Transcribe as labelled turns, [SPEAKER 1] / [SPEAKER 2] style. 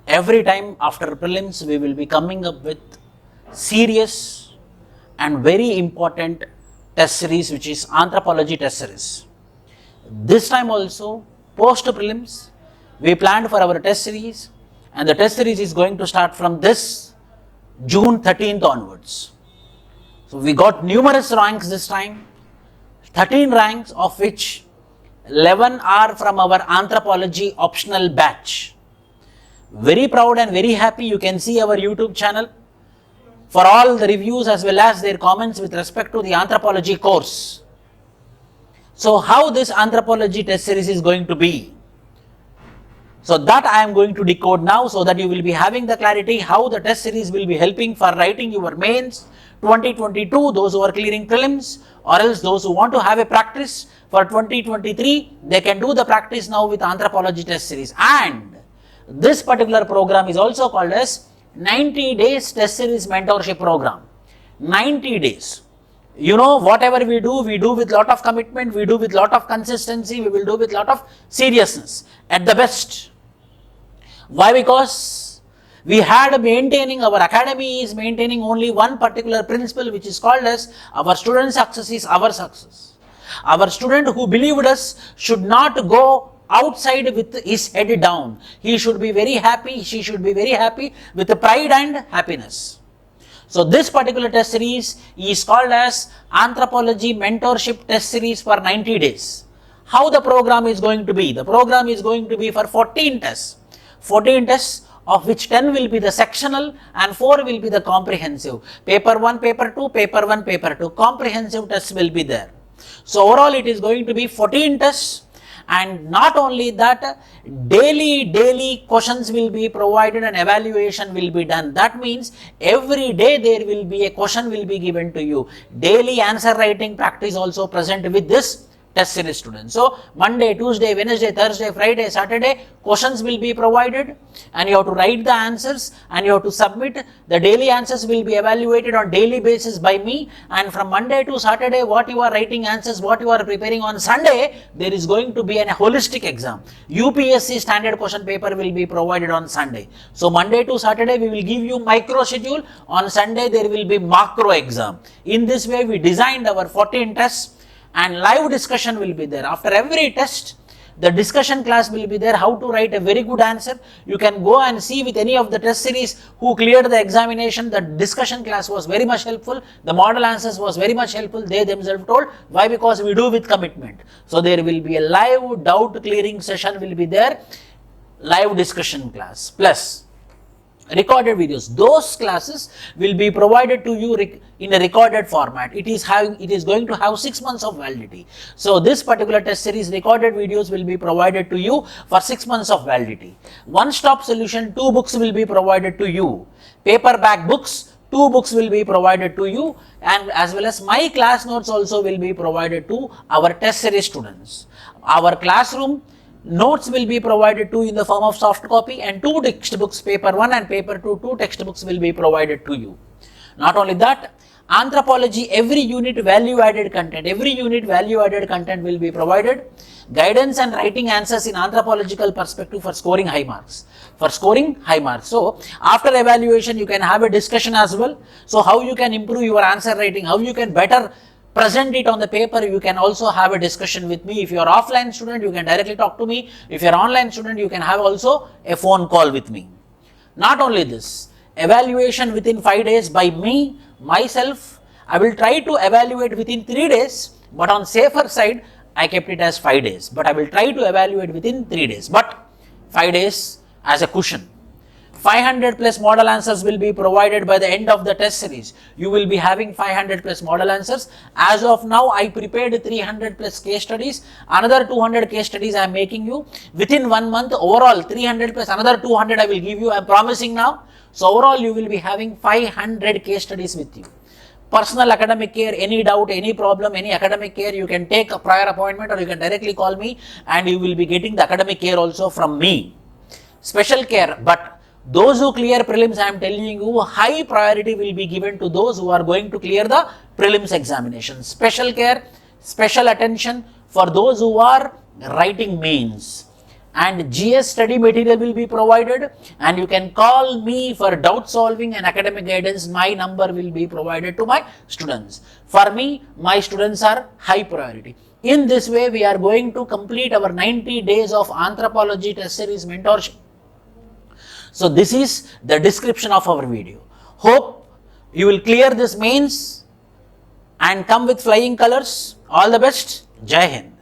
[SPEAKER 1] Every time after prelims, we will be coming up with serious and very important test series, which is anthropology test series. This time also, post prelims, we planned for our test series, and the test series is going to start from this June 13th onwards. So we got numerous ranks this time, 13 ranks, of which 11 are from our anthropology optional batch. Very proud and very happy. You can see our YouTube channel for all the reviews as well as their comments with respect to the anthropology course. So how this anthropology test series is going to be? So that I am going to decode now, so that you will be having the clarity how the test series will be helping for writing your mains 2022, those who are clearing prelims, or else those who want to have a practice for 2023, they can do the practice now with anthropology test series. And this particular program is also called as 90 days test series mentorship program. 90 days. You know, whatever we do with lot of commitment, we do with lot of consistency, we will do with lot of seriousness at the best. Why? Because we had maintaining, our academy is maintaining only one particular principle, which is called as our student success is our success. Our student who believed us should not go outside with his head down. He should be very happy, she should be very happy with pride and happiness. So this particular test series is called as Anthropology Mentorship Test Series for 90 days. How the program is going to be? The program is going to be for 14 tests. 14 tests, of which 10 will be the sectional and 4 will be the comprehensive. Paper 1, paper 2, paper 1, paper 2. Comprehensive tests will be there. So overall it is going to be 14 tests. And not only that, daily questions will be provided and evaluation will be done. That means every day there will be a question will be given to you. Daily answer writing practice also present with this test series students. So Monday, Tuesday, Wednesday, Thursday, Friday, Saturday, questions will be provided and you have to write the answers and you have to submit. The daily answers will be evaluated on daily basis by me, and from Monday to Saturday, what you are writing answers, what you are preparing on Sunday, there is going to be a holistic exam. UPSC standard question paper will be provided on Sunday. So Monday to Saturday we will give you micro schedule. On Sunday there will be macro exam. In this way we designed our 14 tests. And live discussion will be there. After every test, the discussion class will be there, how to write a very good answer. You can go and see with any of the test series who cleared the examination. The discussion class was very much helpful. The model answers was very much helpful. They themselves told. Why? Because we do with commitment. So there will be a live doubt clearing session will be there. Live discussion class plus recorded videos. Those classes will be provided to you in a recorded format. It is going to have 6 months of validity. So this particular test series recorded videos will be provided to you for 6 months of validity. One stop solution, 2 books will be provided to you. Paperback books, 2 books will be provided to you, and as well as my class notes also will be provided to our test series students. Our classroom notes will be provided to you in the form of soft copy, and 2 textbooks, paper 1 and paper 2, 2 textbooks will be provided to you. Not only that, anthropology, every unit value added content will be provided. Guidance and writing answers in anthropological perspective for scoring high marks. So after evaluation you can have a discussion as well. So how you can improve your answer writing, how you can better present it on the paper, you can also have a discussion with me. If you are offline student, you can directly talk to me. If you are online student, you can have also a phone call with me. Not only this, evaluation within 5 days by me, myself. I will try to evaluate within 3 days, but on safer side, I kept it as 5 days. But I will try to evaluate within 3 days, but 5 days as a cushion. 500 plus model answers will be provided by the end of the test series. You will be having 500 plus model answers. As of now, I prepared 300 plus case studies. Another 200 case studies I am making you. Within 1 month, overall 300 plus another 200 I will give you. I am promising now. So overall, you will be having 500 case studies with you. Personal academic care, any doubt, any problem, any academic care, you can take a prior appointment or you can directly call me and you will be getting the academic care also from me. Special care, but those who clear prelims, I am telling you, high priority will be given to those who are going to clear the prelims examination. Special care, special attention for those who are writing mains. and GS study material will be provided, and you can call me for doubt solving and academic guidance. My number will be provided to my students. For me, my students are high priority. In this way, we are going to complete our 90 days of anthropology test series mentorship. So this is the description of our video. Hope you will clear this mains and come with flying colors. All the best. Jai Hind.